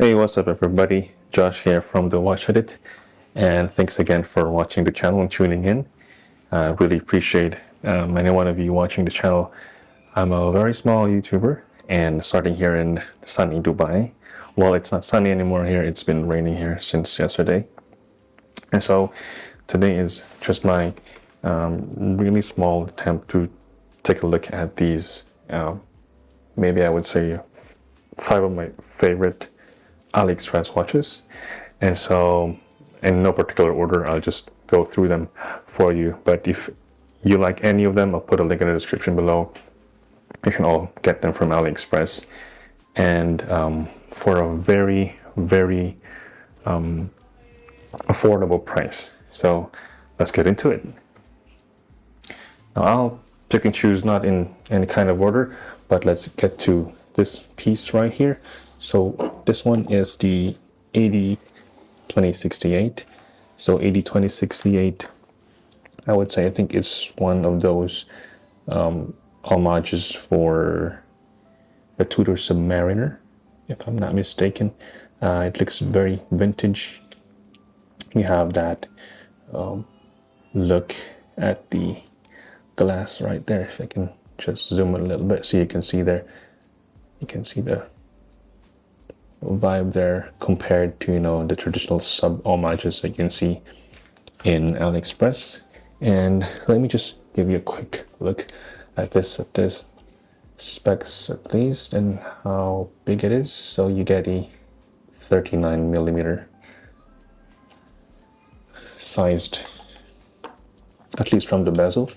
Hey, what's up everybody? Josh here from the Watch Edit, and thanks again for watching the channel and tuning in. I really appreciate any one of you watching the channel. I'm a very small YouTuber and starting here in sunny Dubai. Well, it's not sunny anymore here, it's been raining here since yesterday. And so today is just my really small attempt to take a look at these, maybe I would say 5 of my favorite AliExpress watches. And so in no particular order, I'll just go through them for you. But if you like any of them, I'll put a link in the description below. You can all get them from AliExpress, and for a very, very affordable price. So let's get into it. Now I'll pick and choose, not in any kind of order, but let's get to this piece right here. So this one is the AD2068. So AD2068, I would say, I think it's one of those homages for the Tudor Submariner, if I'm not mistaken. It looks very vintage. You have that look at the glass right there. If I can just zoom in a little bit so you can see there. You can see the vibe there compared to, the traditional sub homages that you can see in AliExpress. And let me just give you a quick look at this specs at least, and how big it is. So you get a 39mm sized, at least from the bezel,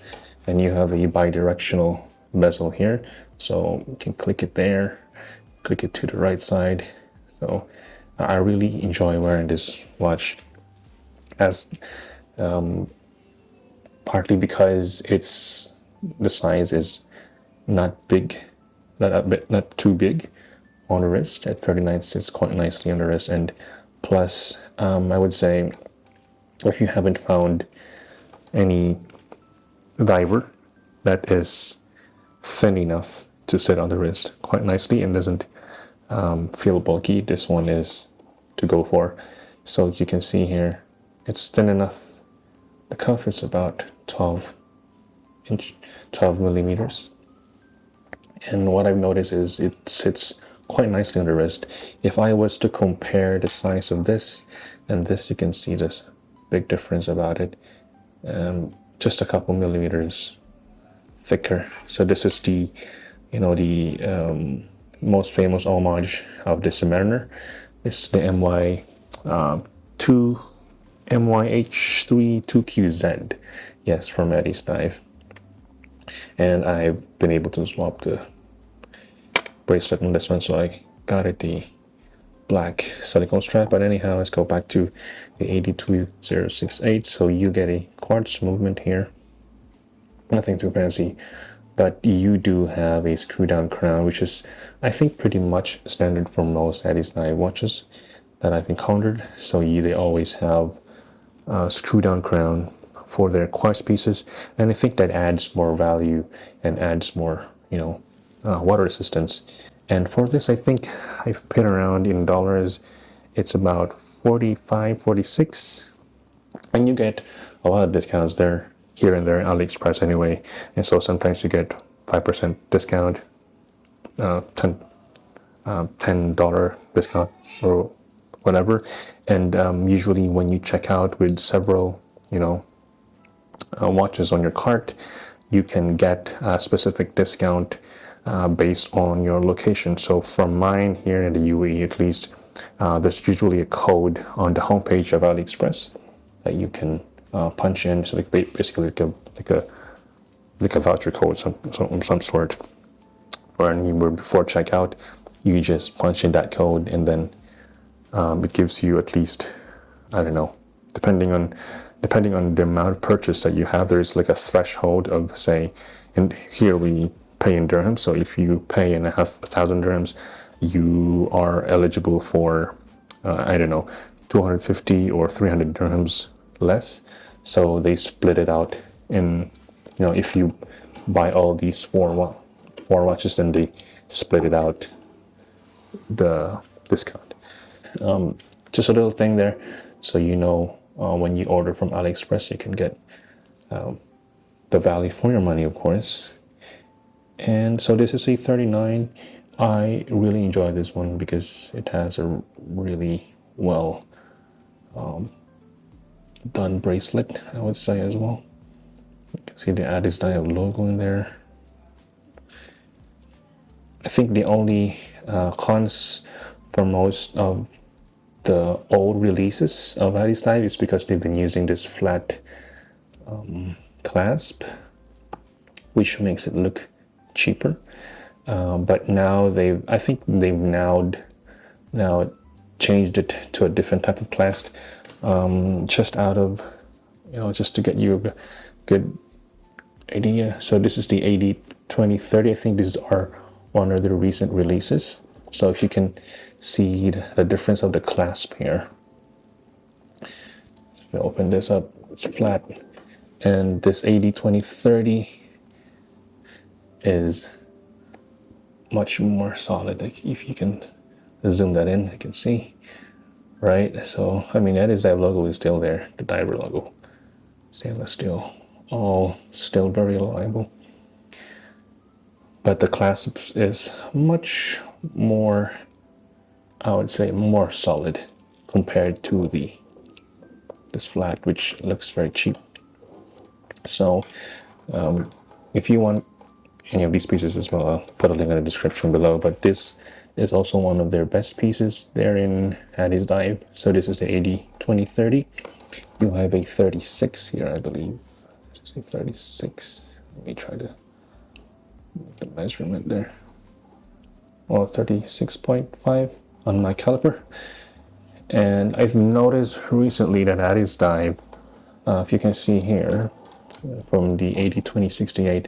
and you have a bi-directional bezel here, so you can click it there, click it to the right side. So I really enjoy wearing this watch, as partly because the size is not big, not too big on the wrist. At 39 sits quite nicely on the wrist, and plus I would say if you haven't found any diver that is thin enough to sit on the wrist quite nicely and doesn't feel bulky, this one is to go for. So you can see here, it's thin enough. The cuff is about 12 millimeters. And what I've noticed is it sits quite nicely on the wrist. If I was to compare the size of this and this, you can see this big difference about it. Just a couple millimeters thicker. So this is the most famous homage of the Submariner. It's the 𝐿H3 yes, from Addiesdive. And I've been able to swap the bracelet on this one, so I got it the black silicone strap. But anyhow, let's go back to the AD2068. So you get a quartz movement here, nothing too fancy, but you do have a screw down crown, which is, I think, pretty much standard for most Addiesdive watches that I've encountered. So they always have a screw down crown for their quartz pieces, and I think that adds more value and adds more, water resistance. And for this, I think I've paid around, in dollars, it's about 45, 46, and you get a lot of discounts there, here and there, AliExpress anyway. And so sometimes you get 5% discount, $10 discount or whatever. And usually when you check out with several, watches on your cart, you can get a specific discount based on your location. So from mine here in the UAE, at least, there's usually a code on the homepage of AliExpress that you can punch in. So basically like a voucher code, some sort. Or before checkout, you just punch in that code, and then it gives you, at least, I don't know, depending on the amount of purchase that you have, there's like a threshold of, say, and here we pay in dirhams. So if you pay and have 1,000 dirhams, you are eligible for, 250 or 300 dirhams less. So they split it out in, if you buy all these four watches, then they split it out, the discount. Just a little thing there, so you know when you order from AliExpress, you can get the value for your money, of course. And so this is a 39. I really enjoy this one because it has a really well done bracelet, I would say, as well. You can see the Addiesdive logo in there. I think the only cons for most of the old releases of Addiesdive is because they've been using this flat clasp, which makes it look cheaper. But now I think they've now changed it to a different type of clasp, just out of, just to get you a good idea. So this is the AD2030. I think these are one of the recent releases. So if you can see the difference of the clasp here. If you open this up, it's flat. And this AD2030 is much more solid. Like if you can zoom that in, you can see, right? So I mean, that logo is still there, the diver logo, stainless steel, all still very reliable. But the clasp is much more, I would say, more solid compared to this flat, which looks very cheap. So if you want any of these pieces as well, I'll put a link in the description below. But this is also one of their best pieces there in Addiesdive. So this is the AD2030. You have a 36 here, I believe. Just a 36. Let me try to make the measurement there. Or 36.5 on my caliper. And I've noticed recently that Addiesdive, if you can see here, from the AD2068,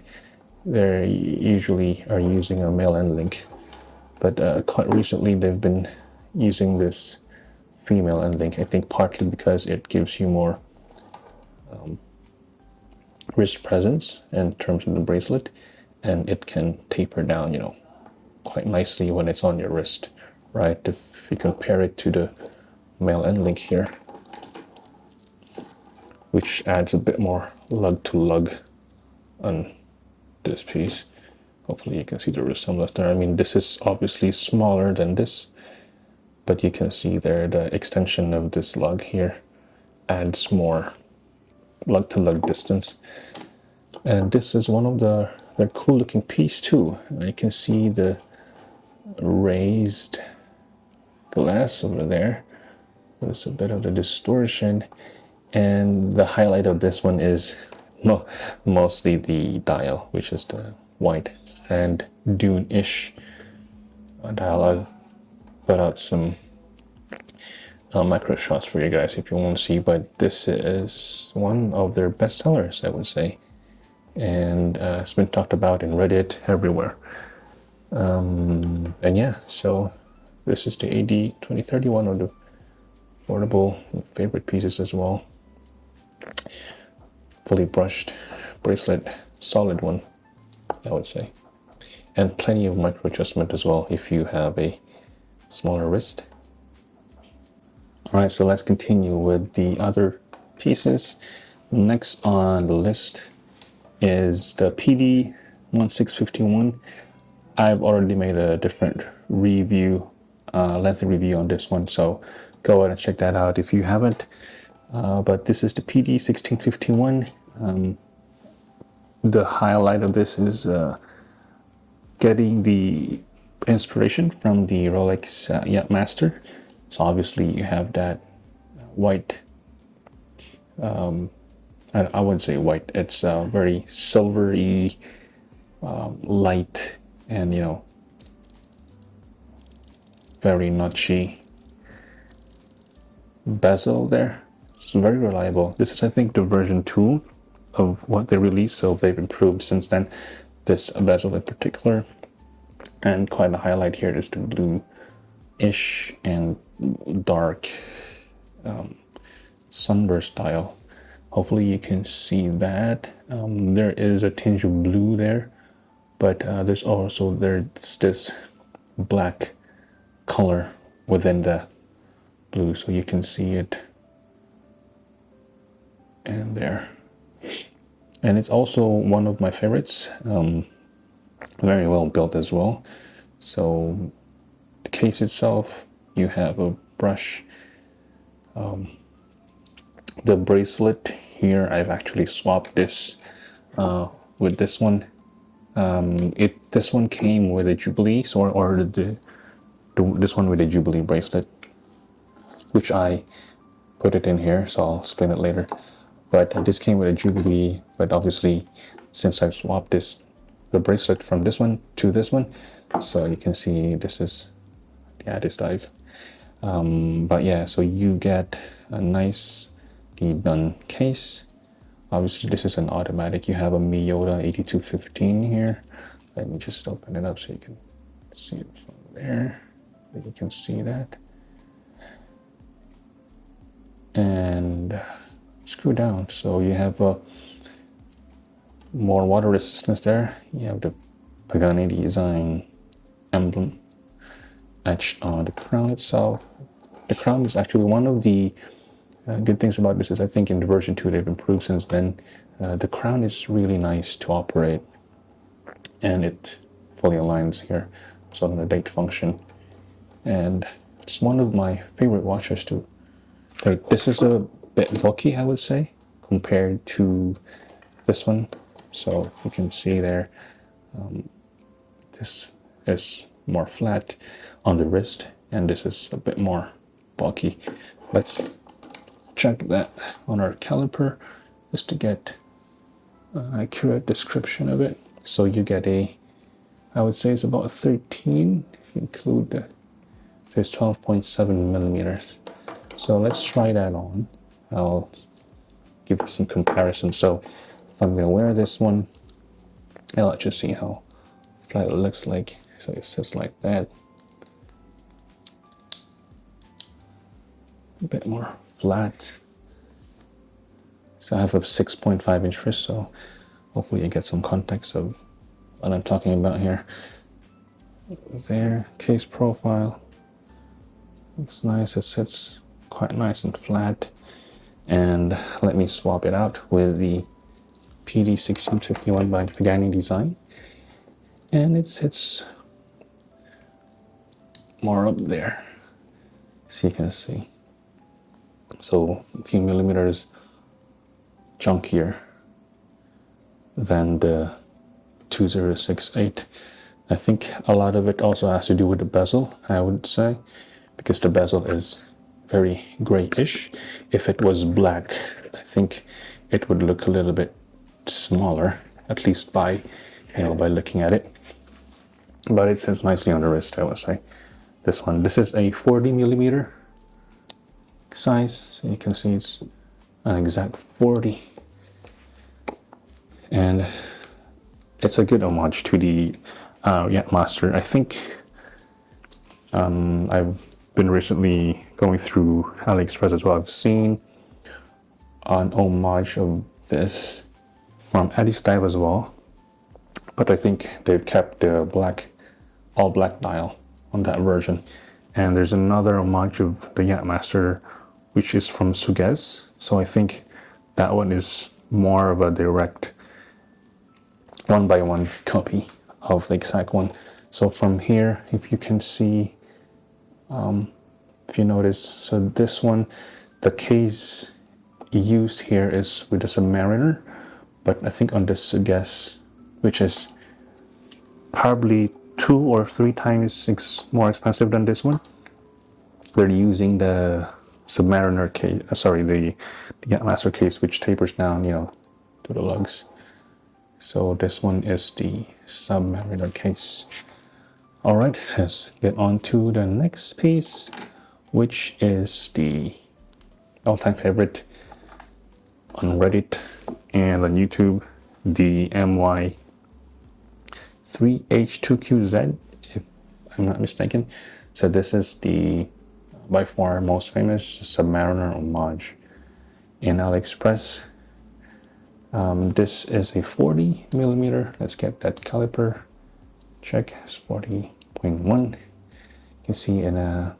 they usually are using a male end link, but quite recently they've been using this female end link. I think partly because it gives you more wrist presence in terms of the bracelet, and it can taper down, quite nicely when it's on your wrist, right? If you compare it to the male end link here, which adds a bit more lug to lug on this piece. Hopefully you can see the resemblance there. I mean, this is obviously smaller than this, but you can see there the extension of this lug here adds more lug to lug distance. And this is one of the cool looking piece too. I can see the raised glass over there. There's a bit of the distortion, and the highlight of this one is mostly the dial, which is the white sand dune-ish dial. I'll put out some micro shots for you guys if you want to see, but this is one of their best sellers, I would say, and it's been talked about in Reddit, everywhere. And yeah, so this is the AD2030, one of the affordable favorite pieces as well. Fully brushed bracelet, solid one, I would say, and plenty of micro adjustment as well if you have a smaller wrist. All right, so let's continue with the other pieces. Next on the list is the PD1651. I've already made a different review, lengthy review on this one, so go ahead and check that out if you haven't. But this is the PD1651. The highlight of this is getting the inspiration from the Rolex Yacht Master. So obviously you have that white, I wouldn't say white, it's very silvery, light, and very notchy bezel there. It's very reliable. This is, I think, the version 2 of what they released, so they've improved since then. This bezel in particular, and quite a highlight here is the blue-ish and dark sunburst dial. Hopefully you can see that. There is a tinge of blue there, but there's this black color within the blue so you can see it. And there. And it's also one of my favorites. Very well built as well. So the case itself, you have a brush. The bracelet here, I've actually swapped this with this one. This one came with a Jubilee, so I ordered this one with a Jubilee bracelet, which I put it in here, so I'll explain it later. But this came with a Jubilee, but obviously since I've swapped the bracelet from this one to this one, so you can see this is the Addiesdive. But yeah, so you get a nice done case. Obviously this is an automatic. You have a Miyota 8215 here. Let me just open it up so you can see it from there. You can see that. And screw down, so you have more water resistance there. You have the Pagani Design emblem etched on the crown itself. The crown is actually one of the good things about this is I think in the version 2 they've improved since then. The crown is really nice to operate, and it fully aligns here, so on the date function. And it's one of my favorite watches too. Like, this is a bit bulky, I would say, compared to this one. So you can see there, this is more flat on the wrist, and this is a bit more bulky. Let's check that on our caliper just to get an accurate description of it. So you get I would say it's about a 13, if you include that. So it's 12.7 millimeters. So let's try that on. I'll give you some comparison. So if I'm gonna wear this one, I'll let you see how flat it looks like. So it sits like that. A bit more flat. So I have a 6.5 inch wrist, so hopefully you get some context of what I'm talking about here. There, case profile. Looks nice, it sits quite nice and flat. And let me swap it out with the PD1651 by Pagani Design. And it sits more up there, so you can see. So a few millimeters chunkier than the 2068. I think a lot of it also has to do with the bezel, I would say, because the bezel is very grayish. If it was black, I think it would look a little bit smaller, at least by looking at it. But it sits nicely on the wrist, I would say. This is a 40 millimeter size, so you can see it's an exact 40, and it's a good homage to the Yachtmaster. I think I've been recently going through AliExpress as well. I've seen an homage of this from Addiesdive as well, but I think they've kept the all black dial on that version. And there's another homage of the Yachtmaster, which is from 𝐂𝐤. So I think that one is more of a direct one-by-one copy of the exact one. So from here, if you can see, if you notice, so this one, the case used here is with the Submariner, but I think on the 𝐂𝐤, which is probably 2 or 3 times more expensive than this one, they're using the Submariner case, the Yachtmaster case, which tapers down, to the lugs. So this one is the Submariner case. All right, let's get on to the next piece, which is the all-time favorite on Reddit and on YouTube, the MY3H2QZ, if I'm not mistaken. So this is the by far most famous Submariner homage in AliExpress. This is a 40 millimeter. Let's get that caliper check. It's 40.1. You can see in a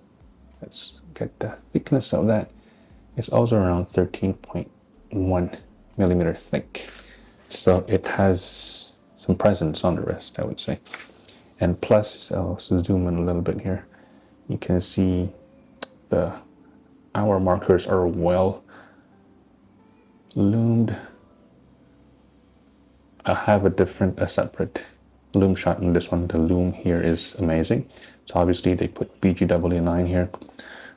Let's get the thickness of that. It's also around 13.1 millimeter thick. So it has some presence on the wrist, I would say. And plus, I'll also zoom in a little bit here. You can see the hour markers are well loomed. I have a separate loom shot in this one. The loom here is amazing. So obviously they put BGW9 here.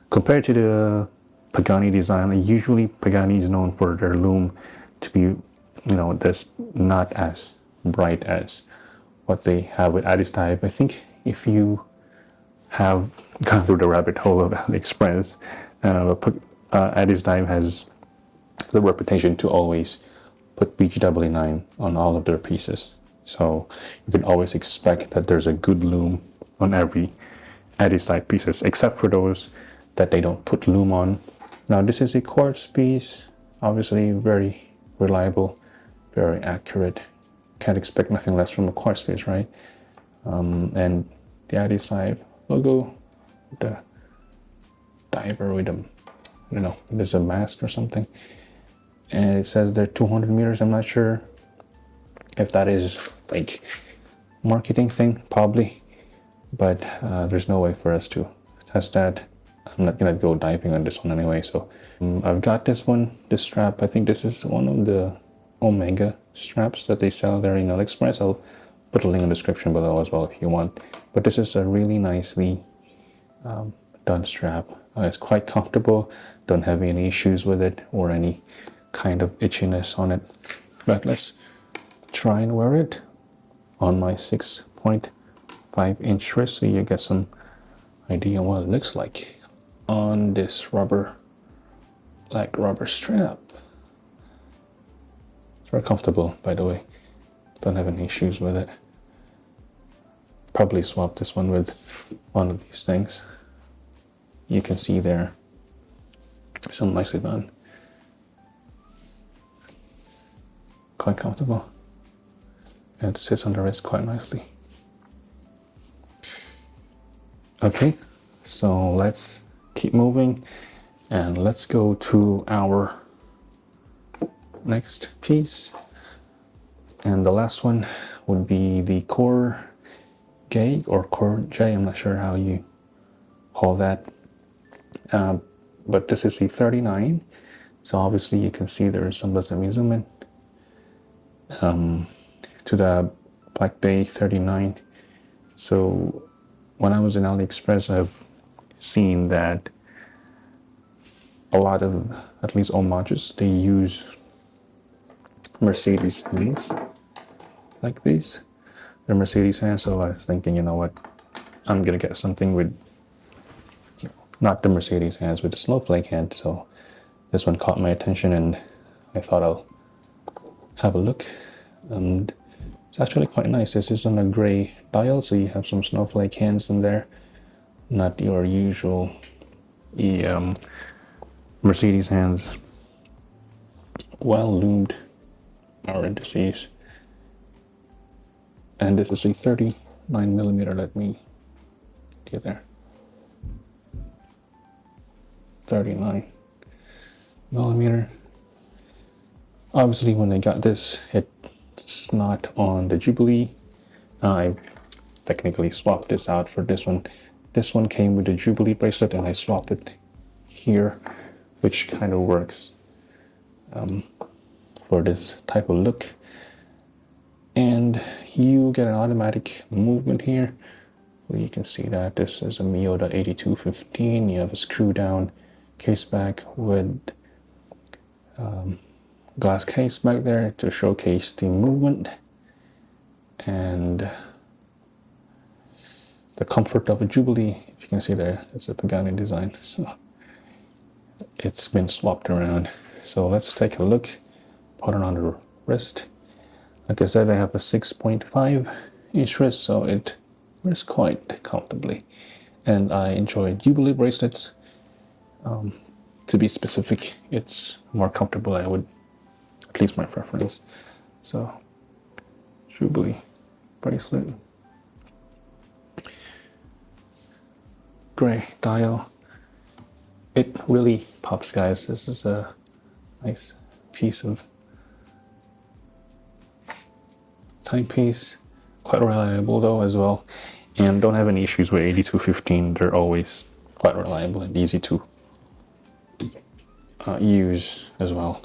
Compared to the Pagani Design, usually Pagani is known for their loom to be, this not as bright as what they have with Addiesdive. I think if you have gone through the rabbit hole of AliExpress, Addiesdive has the reputation to always put BGW9 on all of their pieces. So you can always expect that there's a good loom on every Addiesdive pieces, except for those that they don't put loom on. Now this is a quartz piece, obviously very reliable, very accurate. Can't expect nothing less from a quartz piece, right? And the Addiesdive logo, the diver with them, I don't know, there's a mask or something. And it says they're 200 meters. I'm not sure if that is like marketing thing, probably, but there's no way for us to test that. I'm not gonna go diving on this one anyway. So I've got this strap. I think this is one of the Omega straps that they sell there in AliExpress. I'll put a link in the description below as well if you want. But this is a really nicely done strap. It's quite comfortable. Don't have any issues with it or any kind of itchiness on it. But let's try and wear it on my 6.5 inch wrist so you get some idea what it looks like on this rubber strap. It's very comfortable, by the way. Don't have any issues with it. Probably swap this one with one of these things. You can see there, so nicely done. Quite comfortable. And it sits on the wrist quite nicely. Okay, so let's keep moving and let's go to our next piece. And the last one would be the Corgeut or Corgeut, I'm not sure how you call that. But this is the 39. So obviously you can see there is some, let me zoom in to the Black Bay 39. So when I was in AliExpress, I've seen that a lot of, at least Homages, they use Mercedes hands like these. They're Mercedes hands, so I was thinking, you know what, I'm gonna get something with not the Mercedes hands, with the snowflake hand. So this one caught my attention and I thought I'll have a look. And it's actually quite nice. This is on a gray dial, so you have some snowflake hands in there, not your usual Mercedes hands. Well loomed parentheses. And this is a 39 millimeter. Let me get there. 39 millimeter. Obviously, when I got this, it's not on the Jubilee. I technically swapped this out for this one. This one came with the Jubilee bracelet, and I swapped it here, which kind of works for this type of look. And you get an automatic movement here. So you can see that this is a Miyota 8215. You have a screw down case back with glass case back there to showcase the movement and the comfort of a Jubilee. If you can see there, it's a Pagani Design, so it's been swapped around. So let's take a look. Put it on the wrist. Like I said, I have a 6.5 inch wrist, so it wears quite comfortably, and I enjoy Jubilee bracelets. To be specific, it's more comfortable, I would, at least my preference. So Jubilee bracelet, gray dial, it really pops, guys. This is a nice piece of timepiece, quite reliable though as well, and don't have any issues with 8215. They're always quite reliable and easy to use as well.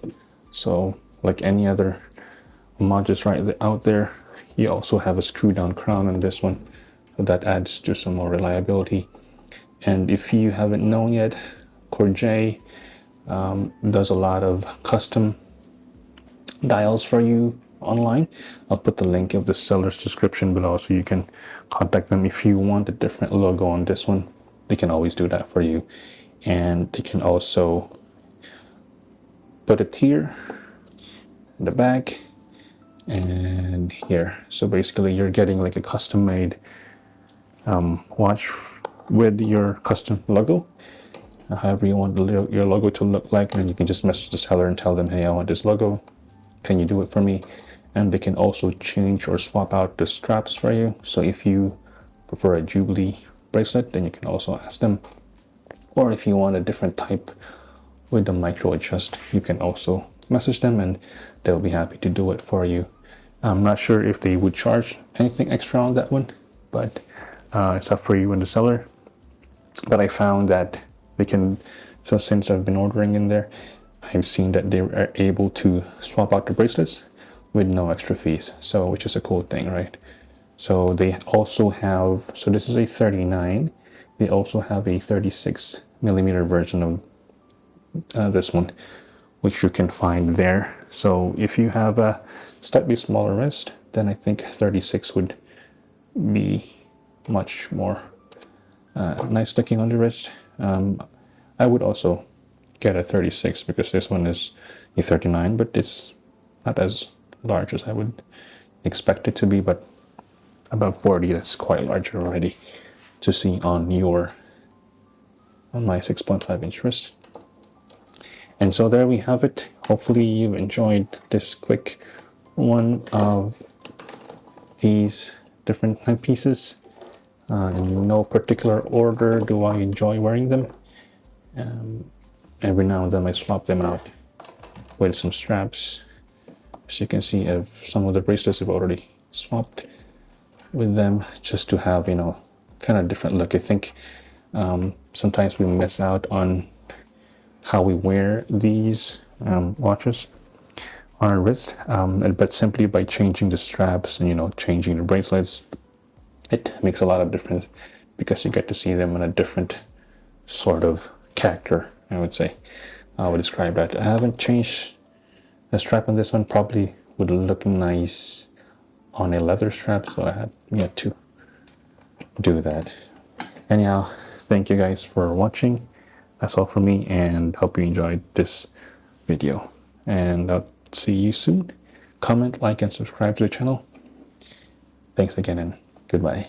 So like any other Homages right out there, you also have a screw down crown on this one, so that adds to some more reliability. And if you haven't known yet, Corgeut does a lot of custom dials for you online. I'll put the link of the seller's description below so you can contact them. If you want a different logo on this one, they can always do that for you. And they can also put it here in the back and here. So basically you're getting like a custom made watch with your custom logo, however you want your logo to look like. And you can just message the seller and tell them, hey, I want this logo, can you do it for me? And they can also change or swap out the straps for you. So if you prefer a Jubilee bracelet, then you can also ask them. Or if you want a different type with the micro adjust, you can also message them and they'll be happy to do it for you. I'm not sure if they would charge anything extra on that one, but it's up for you and the seller. But I found that they can, so since I've been ordering in there, I've seen that they are able to swap out the bracelets with no extra fees, so which is a cool thing, right? So they also have, so this is a 39, they also have a 36mm version of this one, which you can find there. So if you have a slightly smaller wrist, then I think 36 would be much more nice looking on the wrist. I would also get a 36 because this one is a 39, but it's not as large as I would expect it to be, but about 40, that's quite large already to see on my 6.5 inch wrist. And so there we have it. Hopefully you enjoyed this quick one of these different timepieces. In no particular order do I enjoy wearing them. Every now and then I swap them out with some straps. As you can see, some of the bracelets I've already swapped with them just to have, you know, kind of different look. I think sometimes we miss out on how we wear these watches on our wrist, but simply by changing the straps and, you know, changing the bracelets, it makes a lot of difference because you get to see them in a different sort of character, I would say. I would describe that. I haven't changed the strap on this one. Probably would look nice on a leather strap, so I had yet to do that. Anyhow, thank you guys for watching. That's all from me, and hope you enjoyed this video. And I'll see you soon. Comment, like, and subscribe to the channel. Thanks again, and goodbye.